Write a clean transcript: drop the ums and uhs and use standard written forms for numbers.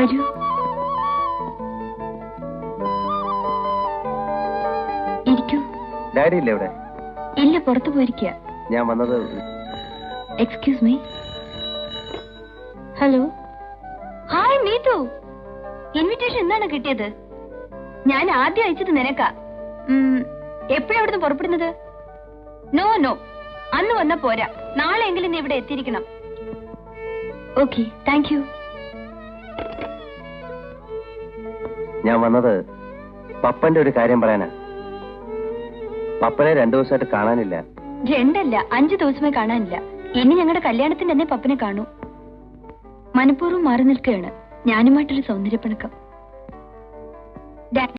വരൂ. ഇരിക്കൂ. ഡാഡി ഇല്ലേ ഇവിടെ? ഇല്ല, പുറത്തു പോയിരിക്കുക. ഞാൻ വന്നത്. Excuse me. Hello. Hi Meethu. Invitation എന്നാണ് കിട്ടിയത്? ഞാൻ ആദ്യം അയച്ചത് നിനക്കാ. എപ്പോഴാ അവിടുന്ന് പുറപ്പെടുന്നത്? നോ നോ, അന്ന് വന്ന പോരാ, നാളെ എങ്കിലും നീ ഇവിടെ എത്തിയിരിക്കണം. Okay, thank you. ഞാൻ വന്നത് പപ്പന്റെ ഒരു കാര്യം പറയാനാ. പപ്പനെ 2 ദിവസമായിട്ട് കാണാനില്ല. 2 അല്ല 5 ദിവസമേ കാണാനില്ല. ഇനി ഞങ്ങളുടെ കല്യാണത്തിന്റെ തന്നെ പപ്പനെ കാണൂ. മനഃപൂർവ്വം മാറി നിൽക്കുകയാണ്. ഞാനുമായിട്ടൊരു സൗന്ദര്യപ്പിണക്കം.